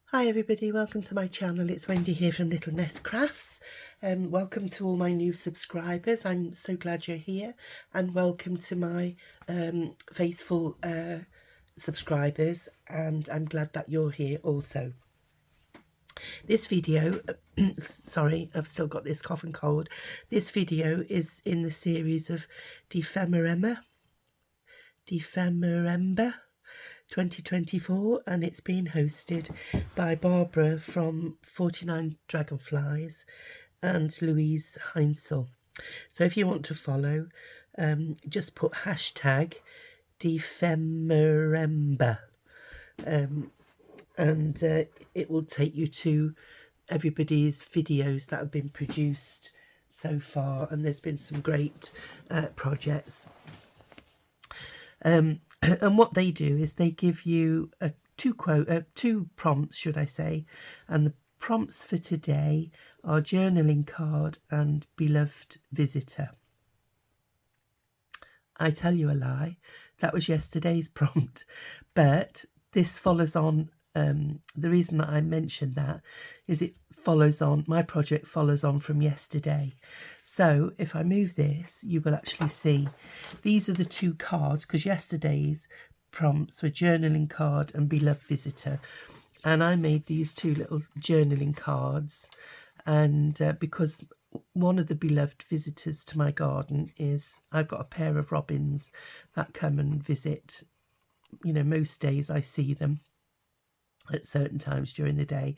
Hi everybody, welcome to my channel. It's Wendy here from Little Nest Crafts. Welcome to all my new subscribers. I'm so glad you're here, and welcome to my faithful subscribers, and I'm glad that you're here also. This video, sorry, I've still got this cough and cold. This video is in the series of Dephemerember 2024, and it's been hosted by Barbara from 49 Dragonflies and Luise Heinzl. So if you want to follow, just put hashtag Dephemerember, and it will take you to everybody's videos that have been produced so far, and there's been some great projects. And what they do is they give you two prompts, should I say, and the prompts for today are journaling card and beloved visitor. I tell you a lie, that was yesterday's prompt, but this follows on. The reason that I mentioned that is it follows on, my project follows on from yesterday. So if I move this, you will actually see these are the two cards, because yesterday's prompts were journaling card and beloved visitor, and I made these two little journaling cards. And because one of the beloved visitors to my garden is, I've got a pair of robins that come and visit. You know, most days I see them at certain times during the day,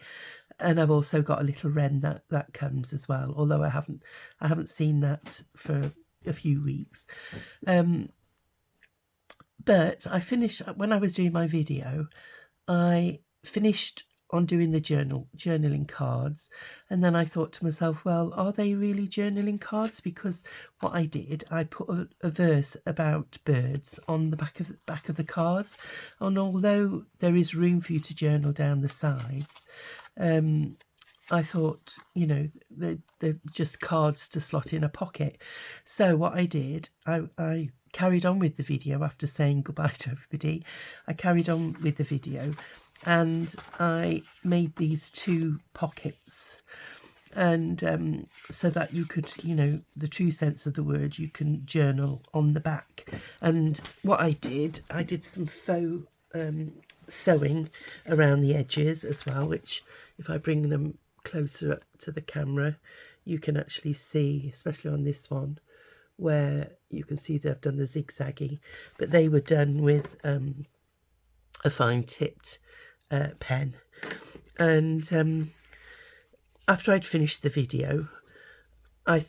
and I've also got a little wren that comes as well, although I haven't seen that for a few weeks. But I finished, when I was doing my video, I finished on doing the journaling cards, and then I thought to myself, well, are they really journaling cards? Because what I did, I put a verse about birds on the back of the cards, and although there is room for you to journal down the sides, I thought, you know, they're just cards to slot in a pocket. So what I did, I carried on with the video after saying goodbye to everybody. I carried on with the video, and I made these two pockets, and so that you could, you know, the true sense of the word, you can journal on the back. And what I did some faux sewing around the edges as well, which if I bring them closer up to the camera, you can actually see, especially on this one, where you can see they've done the zigzaggy, but they were done with a fine tipped pen. And after I'd finished the video, I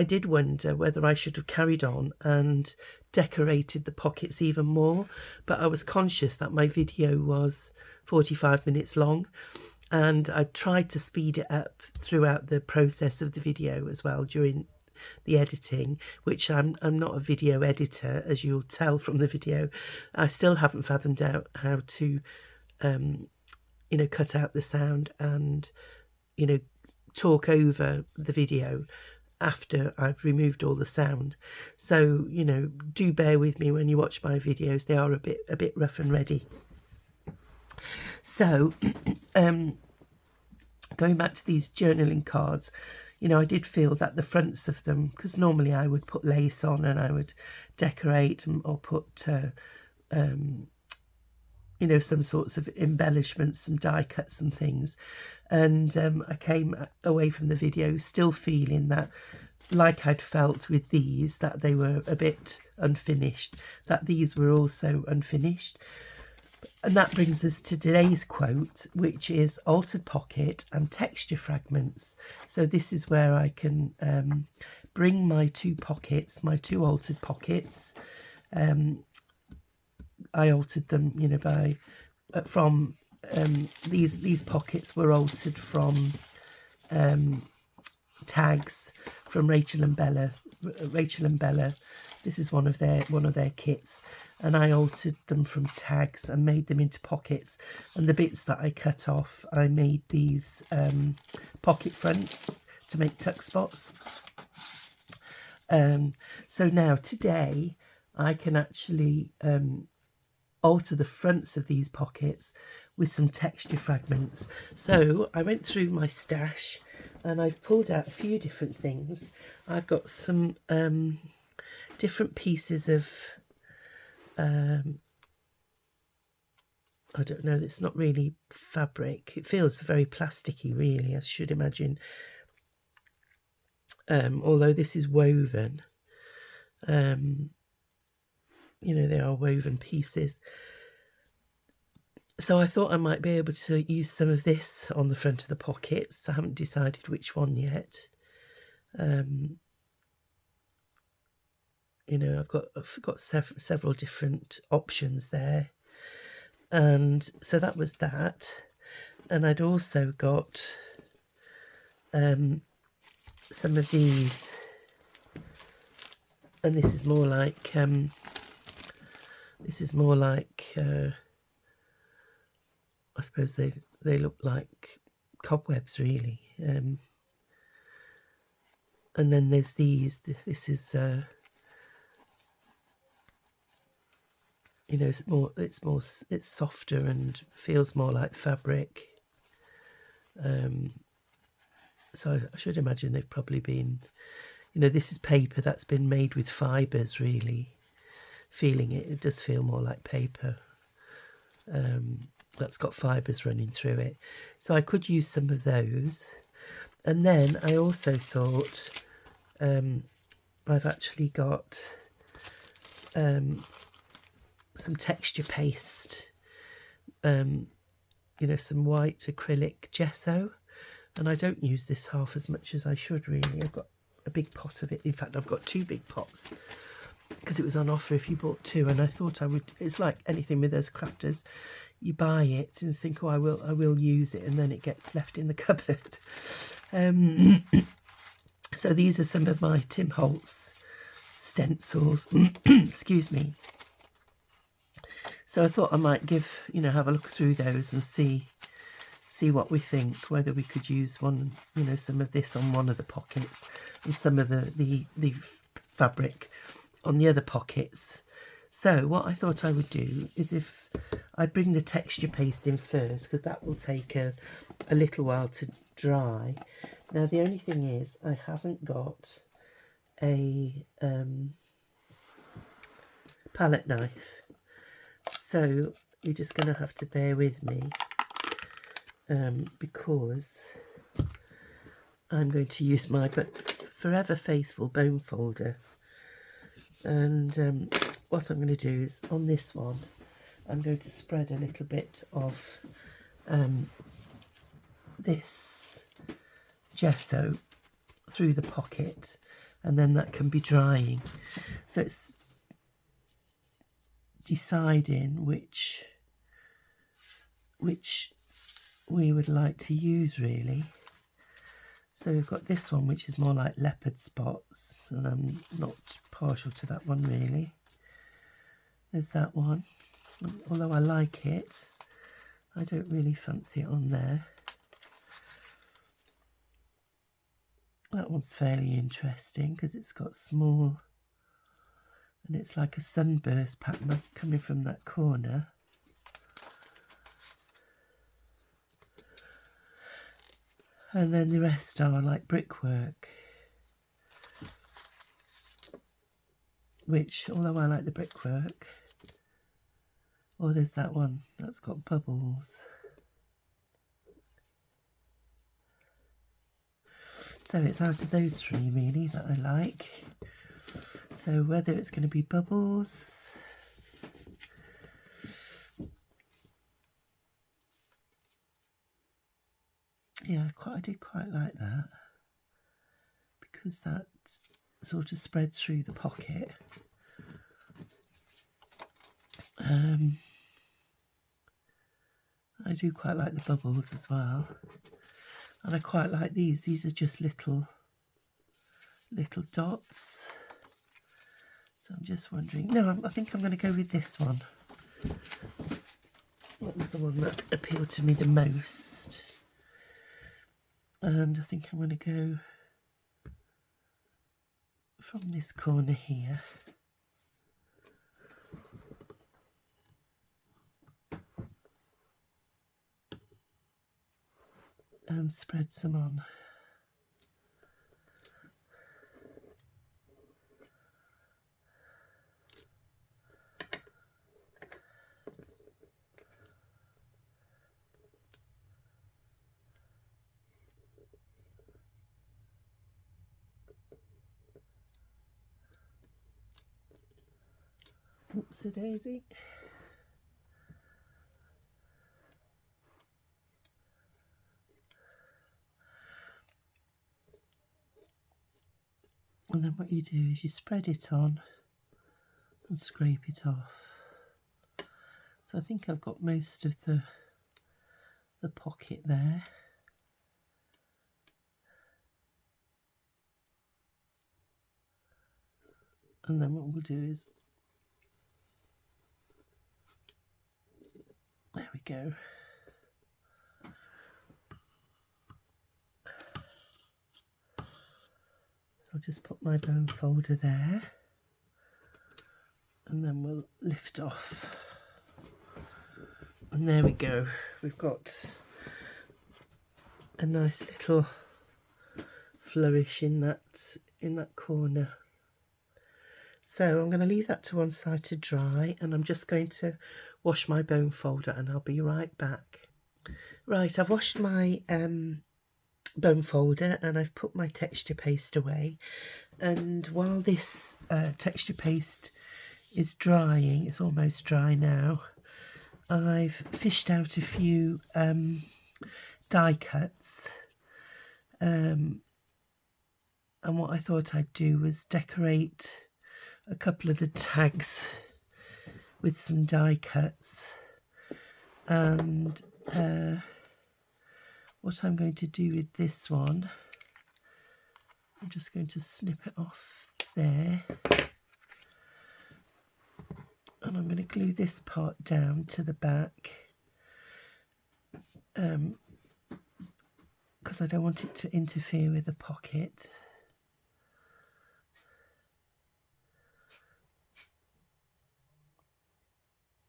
did wonder whether I should have carried on and decorated the pockets even more, but I was conscious that my video was 45 minutes long, and I tried to speed it up throughout the process of the video as well during the editing, which I'm not a video editor, as you'll tell from the video. I still haven't fathomed out how to you know, cut out the sound and, you know, talk over the video after I've removed all the sound. So, you know, do bear with me when you watch my videos. They are a bit rough and ready. So going back to these journaling cards, you know, I did feel that the fronts of them, because normally I would put lace on and I would decorate or put you know, some sorts of embellishments, some die cuts and things. And I came away from the video still feeling that, like I'd felt with these, that they were a bit unfinished, that these were also unfinished. And that brings us to today's quote, which is altered pocket and texture fragments. So this is where I can bring my two pockets, my two altered pockets. I altered them, you know, by from these pockets were altered from tags from Rachel and Bella. This is one of their kits, and I altered them from tags and made them into pockets. And the bits that I cut off, I made these pocket fronts to make tuck spots. So now today I can actually alter the fronts of these pockets with some texture fragments. So I went through my stash and I've pulled out a few different things. I've got some different pieces of I don't know, it's not really fabric. It feels very plasticky, really, I should imagine. Although this is woven. You know, they are woven pieces. So I thought I might be able to use some of this on the front of the pockets. I haven't decided which one yet. You know, I've got several different options there. And so that was that. And I'd also got some of these, and this is more like I suppose they look like cobwebs, really. And then there's these. This is you know, it's softer and feels more like fabric. So I should imagine they've probably been, you know, this is paper that's been made with fibres, really. Feeling it, it does feel more like paper. That's got fibres running through it. So I could use some of those. And then I also thought I've actually got some texture paste, you know, some white acrylic gesso. And I don't use this half as much as I should, really. I've got a big pot of it. In fact, I've got 2 big pots because it was on offer if you bought 2. And I thought I would. It's like anything with us crafters. You buy it and think, oh, I will use it, and then it gets left in the cupboard. So these are some of my Tim Holtz stencils. Excuse me. So I thought I might have a look through those and see what we think, whether we could use one, you know, some of this on one of the pockets and some of the fabric on the other pockets. So what I thought I would do is if I bring the texture paste in first, because that will take a little while to dry. Now the only thing is I haven't got a palette knife, so you're just going to have to bear with me. Because I'm going to use my forever faithful bone folder, and what I'm going to do is on this one I'm going to spread a little bit of this gesso through the pocket, and then that can be drying. So it's deciding which we would like to use, really. So we've got this one, which is more like leopard spots, and I'm not partial to that one, really. There's that one, although I like it, I don't really fancy it on there. That one's fairly interesting because it's got small, and it's like a sunburst pattern coming from that corner. And then the rest are like brickwork, which, although I like the brickwork, oh, there's that one that's got bubbles. So it's out of those 3 really that I like. So whether it's going to be bubbles, yeah, I did quite like that, because that sort of spreads through the pocket. I do quite like the bubbles as well, and I quite like these. These are just little dots. So I'm just wondering. No, I think I'm going to go with this one. That was the one that appealed to me the most. And I think I'm going to go from this corner here. and spread some on. Oops-a-daisy. And then what you do is you spread it on and scrape it off. So I think I've got most of the pocket there. And then what we'll do is, there we go. I'll just put my bone folder there, and then we'll lift off. And there we go. We've got a nice little flourish in that corner. So I'm going to leave that to one side to dry, and I'm just going to wash my bone folder, and I'll be right back. Right, I've washed my bone folder and I've put my texture paste away, and while this texture paste is drying, it's almost dry now, I've fished out a few die cuts, and what I thought I'd do was decorate a couple of the tags with some die cuts. And what I'm going to do with this one, I'm just going to snip it off there, and I'm going to glue this part down to the back, because I don't want it to interfere with the pocket.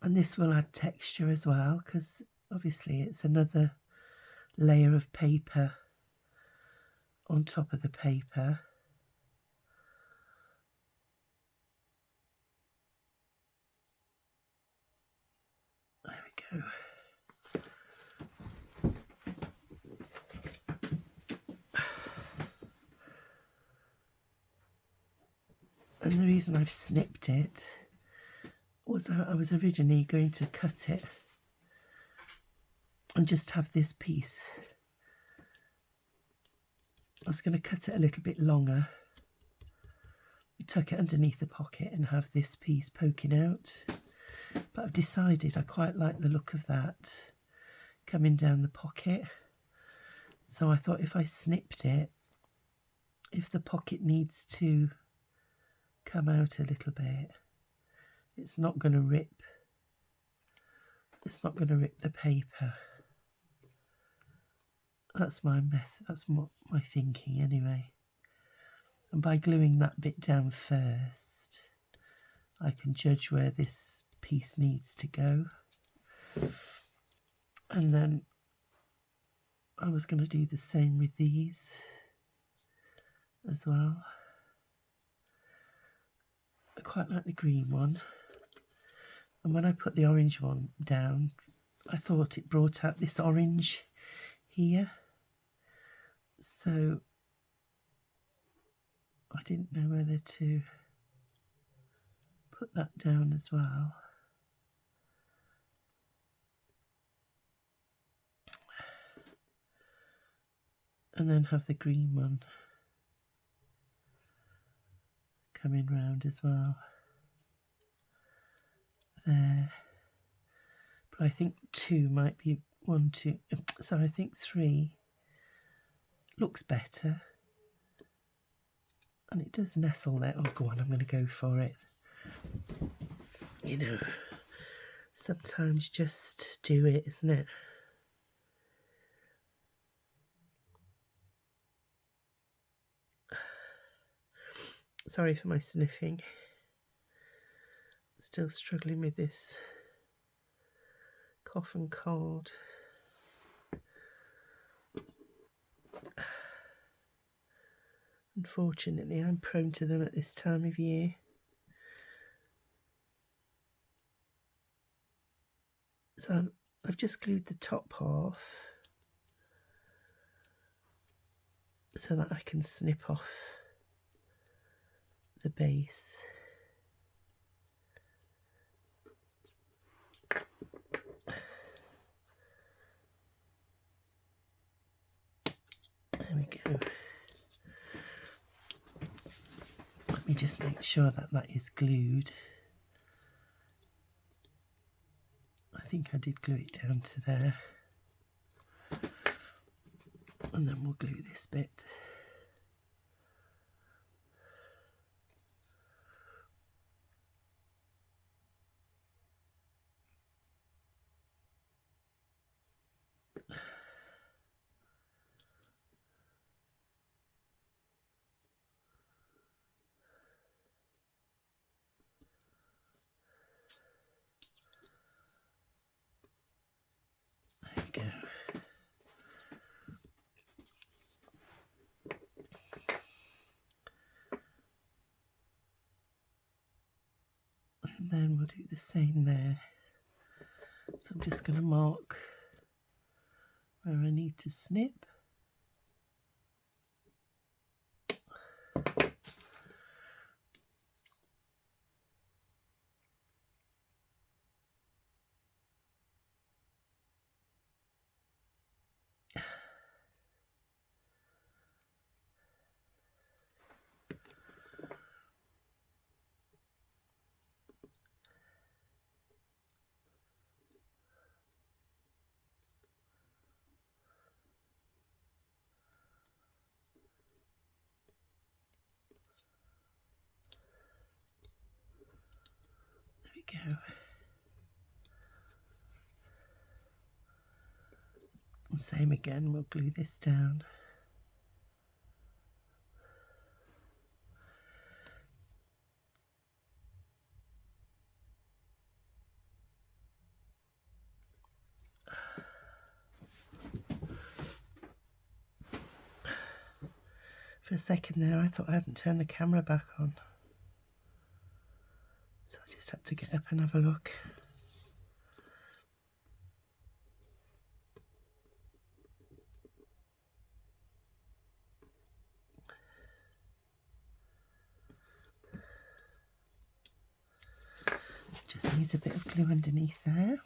And this will add texture as well, because obviously it's another layer of paper on top of the paper. There we go. And the reason I've snipped it was I was originally going to cut it and just have this piece. I was going to cut it a little bit longer, tuck it underneath the pocket and have this piece poking out. But I've decided I quite like the look of that coming down the pocket. So I thought if I snipped it, if the pocket needs to come out a little bit, it's not going to rip. It's not going to rip the paper. That's my method. That's my thinking anyway. And by gluing that bit down first, I can judge where this piece needs to go. And then I was going to do the same with these as well. I quite like the green one. And when I put the orange one down, I thought it brought out this orange here. So I didn't know whether to put that down as well. And then have the green one coming round as well. There. But I think two might be one, two. So I think three looks better. And it does nestle there. Oh, go on, I'm going to go for it. You know, sometimes just do it, isn't it? Sorry for my sniffing. Still struggling with this cough and cold. Unfortunately, I'm prone to them at this time of year. So I've just glued the top half so that I can snip off the base. There we go. Let me just make sure that that is glued. I think I did glue it down to there. And then we'll glue this bit. There we go. And then we'll do the same there. So I'm just going to mark where I need to snip. There we go. And same again, we'll glue this down. For a second there, I thought I hadn't turned the camera back on. So I just had to get up and have a look. Just needs a bit of glue underneath there.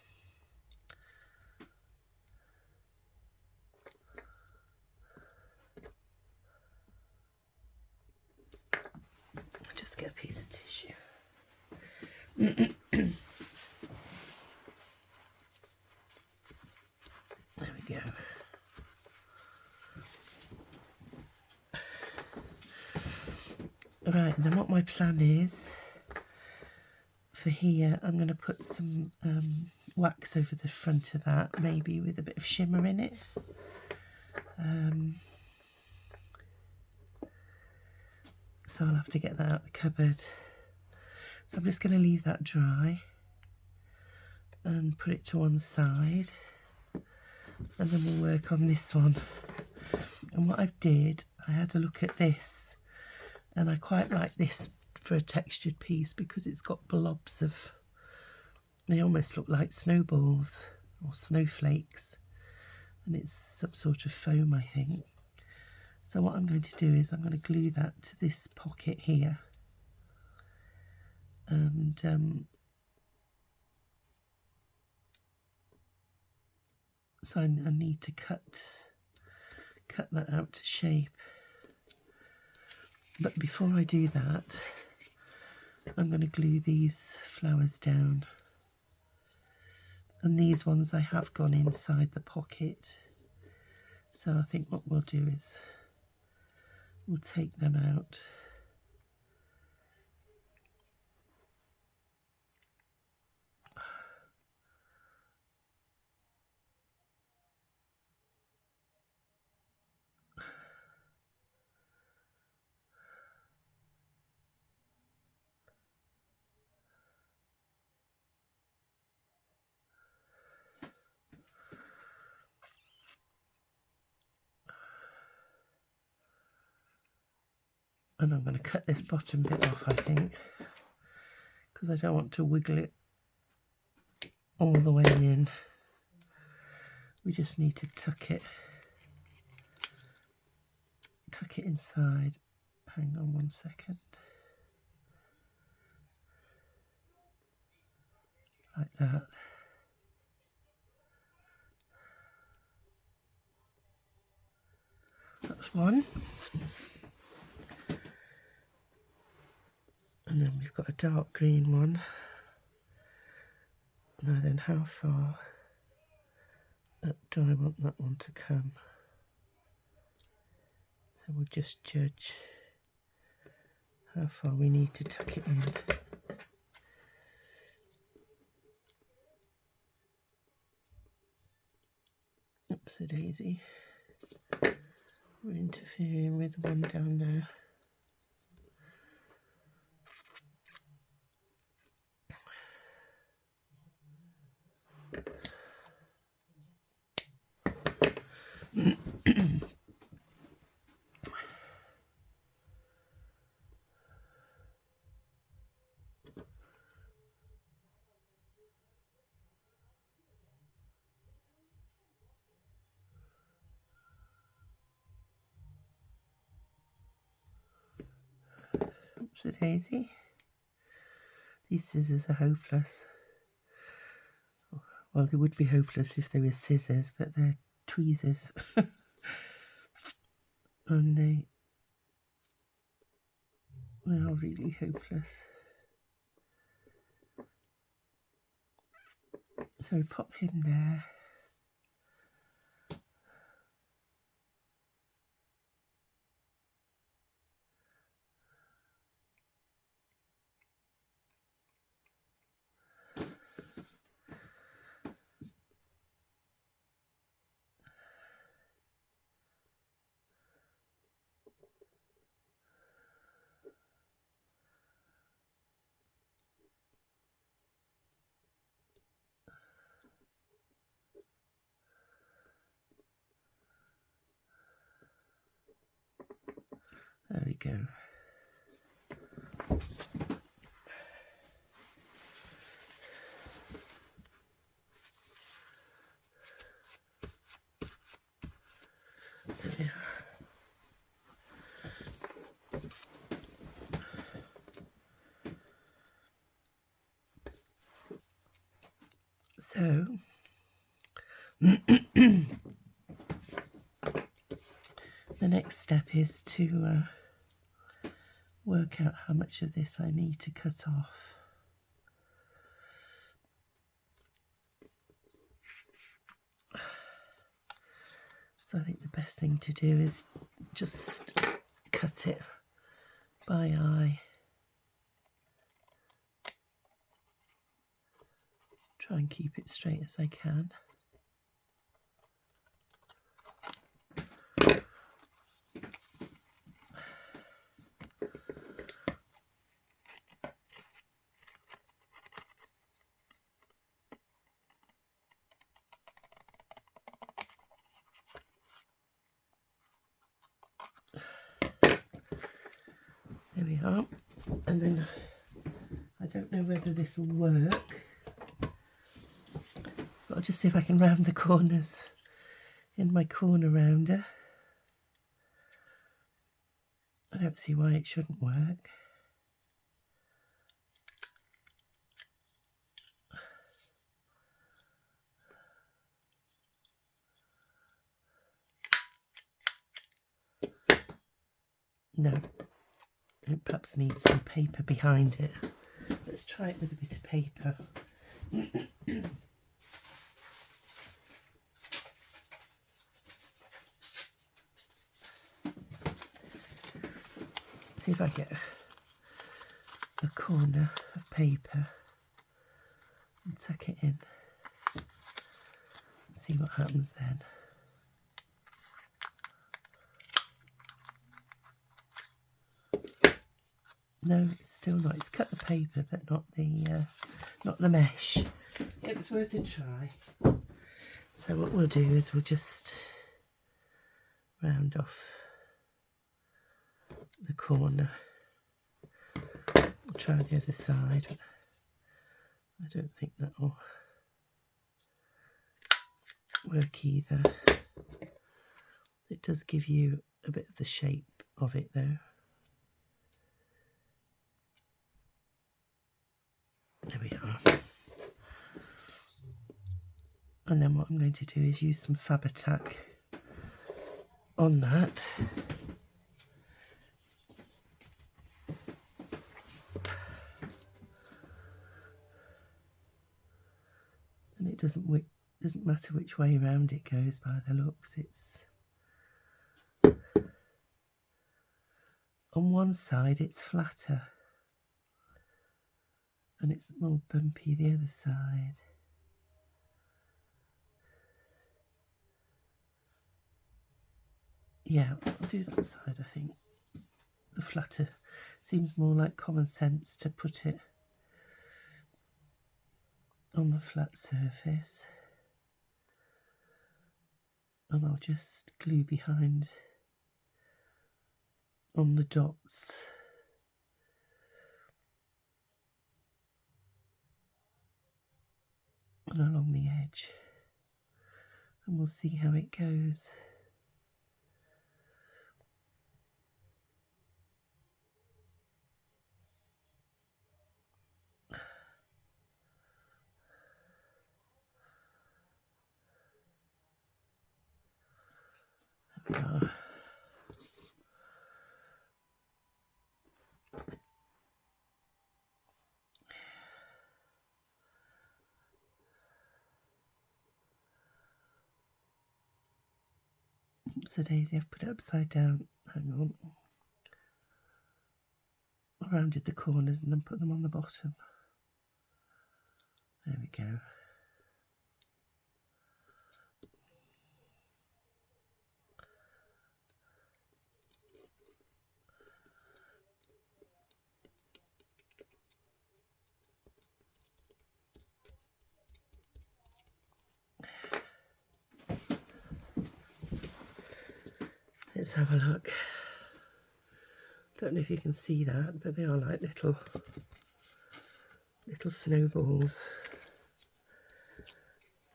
Just get a piece of tissue. There we go. Right, and then what my plan is for here, I'm going to put some wax over the front of that, maybe with a bit of shimmer in it. So I'll have to get that out of the cupboard. So I'm just going to leave that dry and put it to one side, and then we'll work on this one. And what I did, I had a look at this, and I quite like this for a textured piece because it's got blobs of, they almost look like snowballs or snowflakes, and it's some sort of foam, I think. So what I'm going to do is I'm going to glue that to this pocket here, and so I need to cut that out to shape. But before I do that, I'm going to glue these flowers down, and these ones I have gone inside the pocket. So I think what we'll do is we'll take them out. And I'm going to cut this bottom bit off, I think, because I don't want to wiggle it all the way in. We just need to tuck it inside. Hang on 1 second. Like that. That's one. And then we've got a dark green one. Now then, how far up do I want that one to come? So we'll just judge how far we need to tuck it in. Oopsie daisy. We're interfering with one down there. Oopsie daisy. These scissors are hopeless. Well, they would be hopeless if they were scissors, but they're tweezers. And they are really hopeless. So we pop him there. There we go. There we are. So the next step is to work out how much of this I need to cut off. So I think the best thing to do is just cut it by eye. Try and keep it straight as I can. There we are. And then I don't know whether this will work, but I'll just see if I can round the corners in my corner rounder. I don't see why it shouldn't work. No, it perhaps needs some paper behind it. Let's try it with a bit of paper. See if I get a corner of paper and tuck it in. See what happens then. No, it's still not. It's cut the paper, but not the mesh. It was worth a try. So what we'll do is we'll just round off the corner. I'll try the other side, but I don't think that will work either. It does give you a bit of the shape of it though. There we are. And then what I'm going to do is use some Fab-A-Tac on that. And it doesn't matter which way around it goes by the looks. It's on one side it's flatter and it's more bumpy the other side. Yeah, I'll do that side. I think the flatter seems more like common sense to put it on the flat surface. And I'll just glue behind on the dots and along the edge, and we'll see how it goes. There we are. Oops, a daisy, I've put it upside down. Hang on. I rounded the corners and then put them on the bottom. There we go. Let's have a look. Don't know if you can see that, but they are like little snowballs.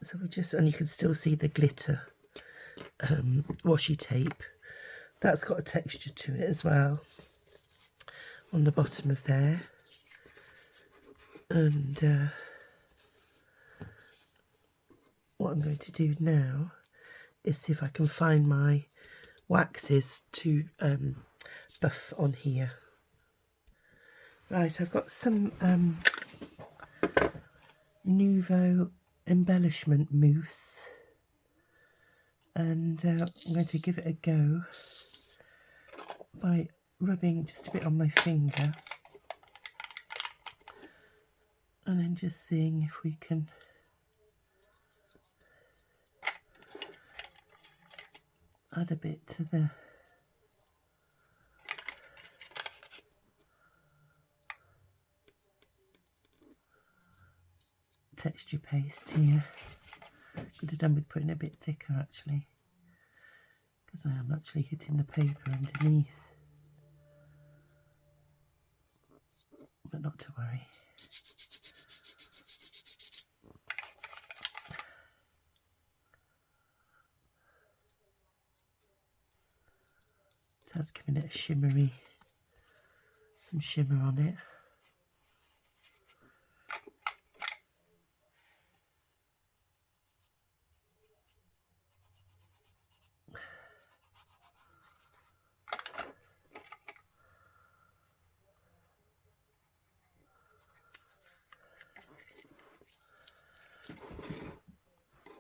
So we just, and you can still see the glitter washi tape. That's got a texture to it as well on the bottom of there. And what I'm going to do now is see if I can find my waxes to buff on here. Right, I've got some Nouveau embellishment mousse, and I'm going to give it a go by rubbing just a bit on my finger and then just seeing if we can add a bit to the texture paste here. Could have done with putting it a bit thicker actually, because I am actually hitting the paper underneath, but not to worry. It has given it a shimmery, some shimmer on it.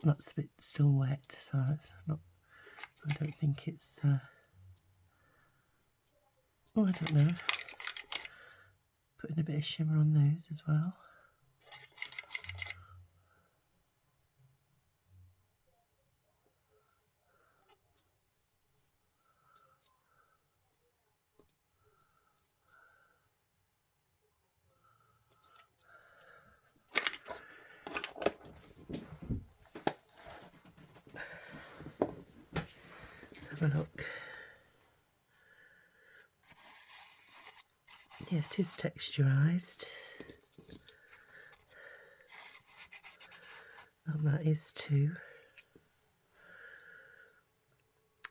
That's a bit still wet, so it's not, I don't think it's, oh, I don't know, putting a bit of shimmer on those as well. Let's have a look. Yeah, it is texturised. And that is too.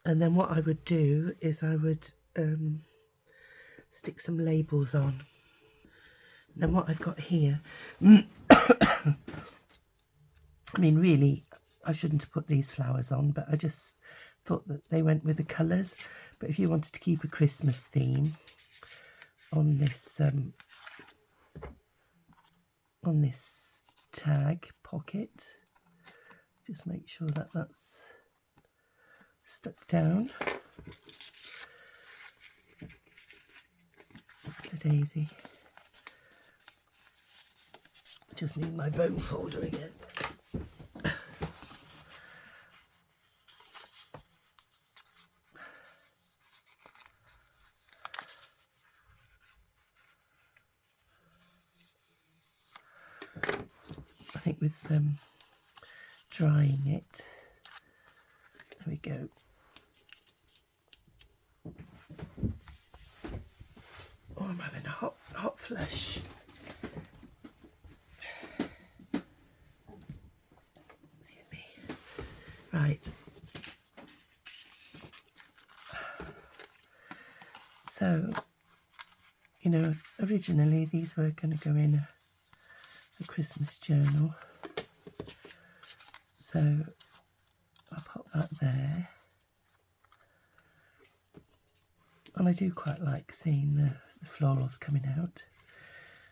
And then what I would do is I would stick some labels on. And then what I've got here, I mean really I shouldn't have put these flowers on, but I just thought that they went with the colours. But if you wanted to keep a Christmas theme on this tag pocket, just make sure that that's stuck down. Oops, a daisy. Just need my bone folder again. I think with drying it, there we go. Oh, I'm having a hot flush. Excuse me. Right. So, you know, originally these were going to go in a Christmas journal. So I'll pop that there. And I do quite like seeing the florals coming out.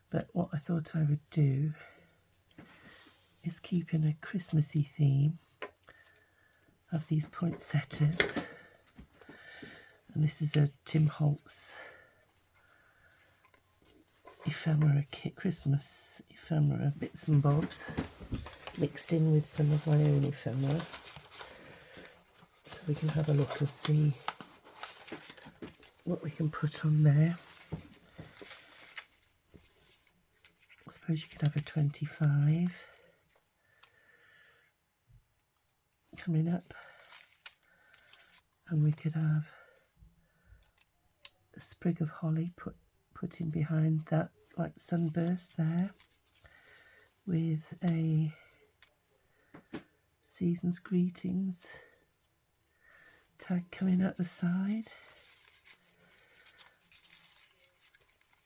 But what I thought I would do is keep in a Christmassy theme of these poinsettias. And this is a Tim Holtz ephemera kit, Christmas ephemera bits and bobs, mixed in with some of my own ephemera. So we can have a look and see what we can put on there. I suppose you could have a 25 coming up, and we could have a sprig of holly put in behind that, like sunburst there, with a season's greetings tag coming out the side.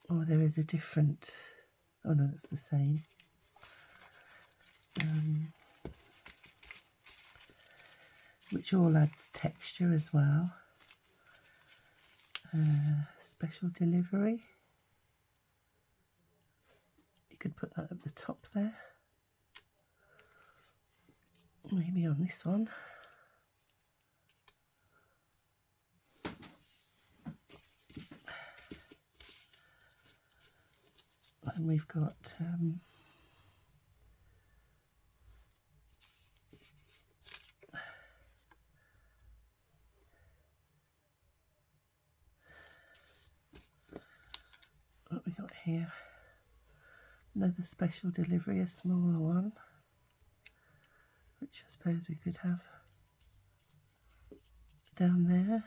Or there is a different, oh no, that's the same. Which all adds texture as well. Special delivery. You could put that at the top there. Maybe on this one. And we've got what we got here. Another special delivery, a smaller one, which I suppose we could have down there.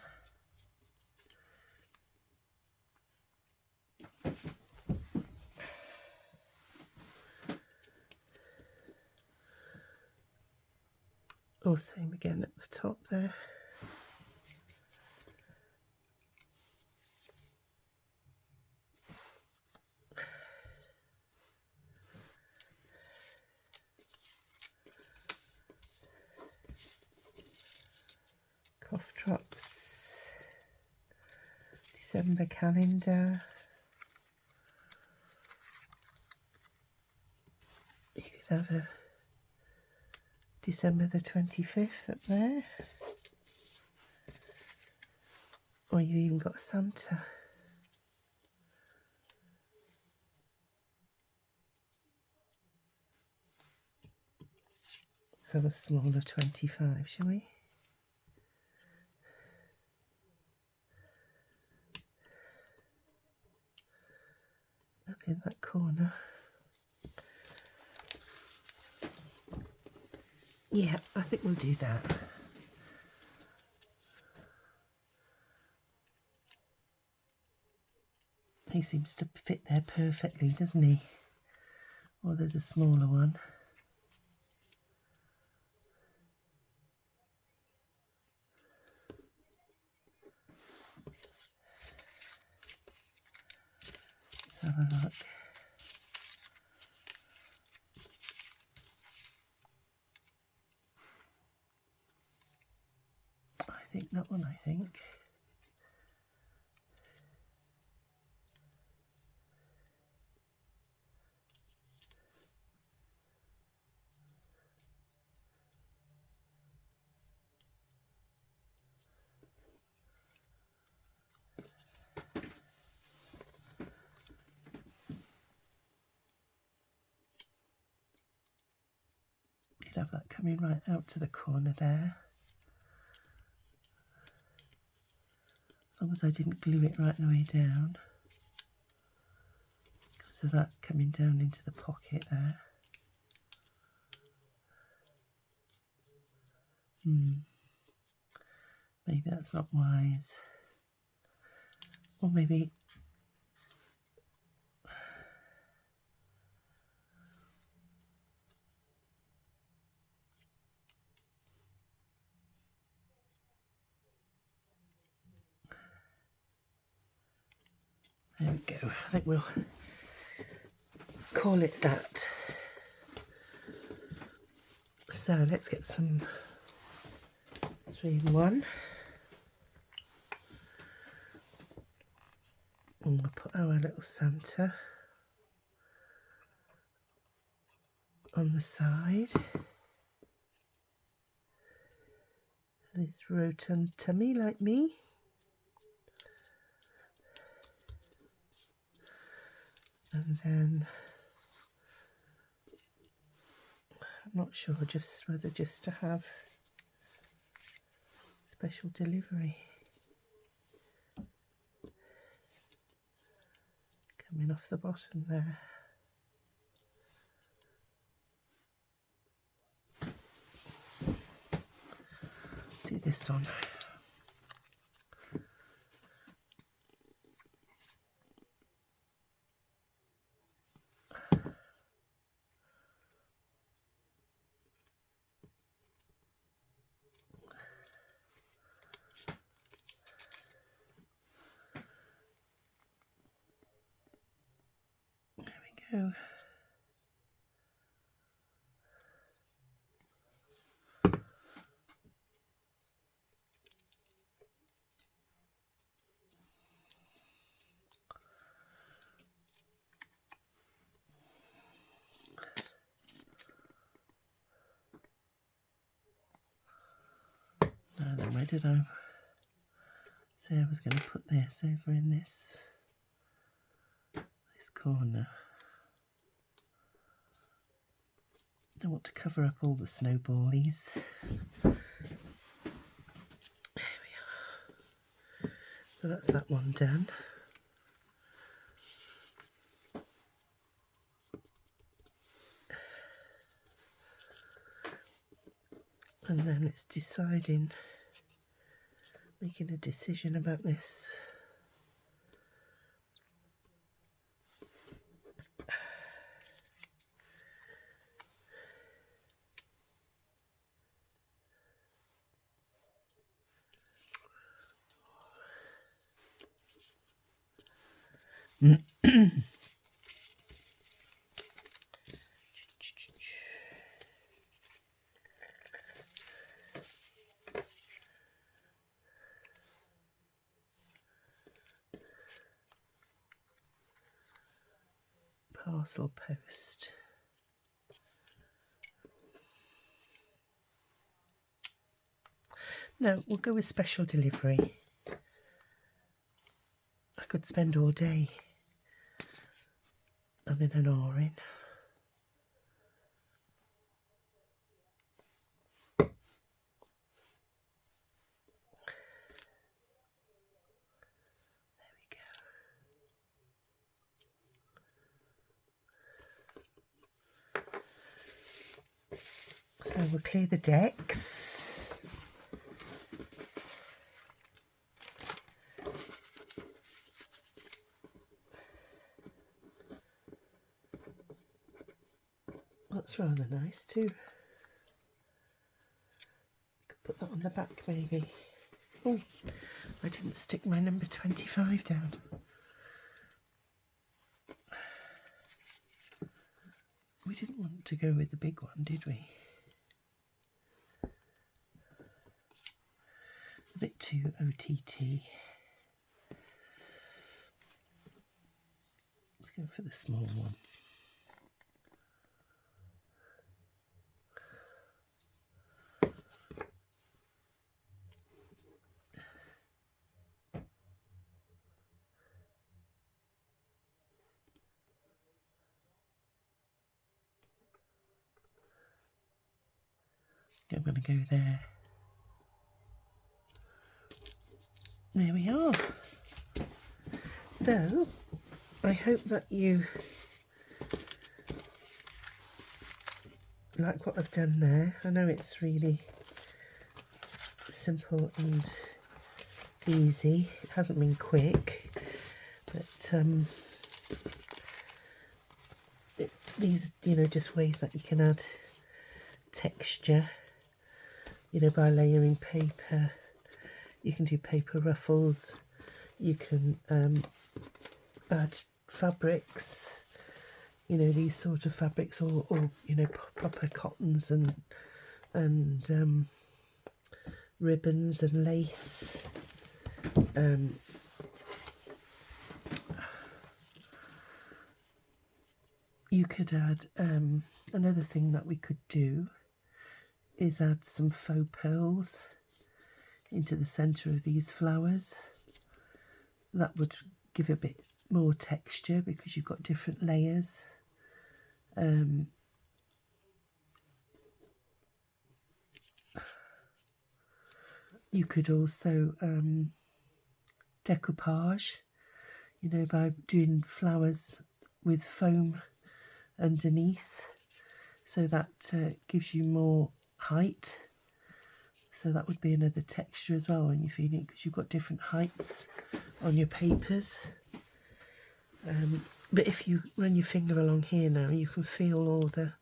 Or same again at the top there. Cough drops, December calendar. You could have a December the 25th up there. Or you even got Santa. So a smaller 25, shall we? Up in that corner. Yeah, I think we'll do that. He seems to fit there perfectly, doesn't he? Or there's a smaller one. Let's have a look. I think that one, I think. Could have that coming right out to the corner there. As long as I didn't glue it right the way down. Because of that coming down into the pocket there. Maybe that's not wise. Or maybe there we go. I think we'll call it that. So let's get some 3-in-1. And we'll put our little Santa on the side. And his rotund tummy like me. And then I'm not sure whether just to have special delivery coming off the bottom there. Do this one. There we go. Now then, where did I say I was going to put this? Over in this corner. Don't want to cover up all the snowballies. There we are. So that's that one done. And then it's making a decision about this. Parcel post. No, we'll go with special delivery. I could spend all day having an orange. So we'll clear the decks. That's rather nice too. Could put that on the back maybe. Oh, I didn't stick my number 25 down. We didn't want to go with the big one, did we? A bit too OTT. Let's go for the small one. I'm going to go there. There we are. So, I hope that you like what I've done there. I know it's really simple and easy. It hasn't been quick, but these, you know, just ways that you can add texture, you know, by layering paper. You can do paper ruffles, you can add fabrics, you know, these sort of fabrics, or you know, proper cottons and ribbons and lace. You could add, another thing that we could do is add some faux pearls into the centre of these flowers. That would give a bit more texture because you've got different layers. You could also decoupage, you know, by doing flowers with foam underneath, so that gives you more height. So that would be another texture as well when you're feeling it, because you've got different heights on your papers. But if you run your finger along here now, you can feel all the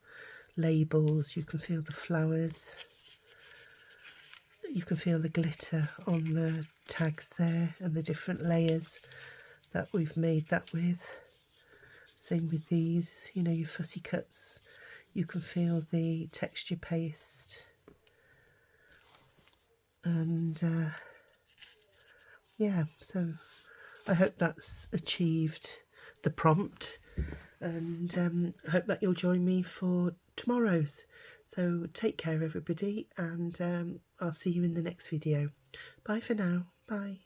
labels, you can feel the flowers, you can feel the glitter on the tags there and the different layers that we've made that with. Same with these, you know, your fussy cuts, you can feel the texture paste. And yeah, so I hope that's achieved the prompt, and I hope that you'll join me for tomorrow's. So take care everybody, and I'll see you in the next video. Bye for now. Bye.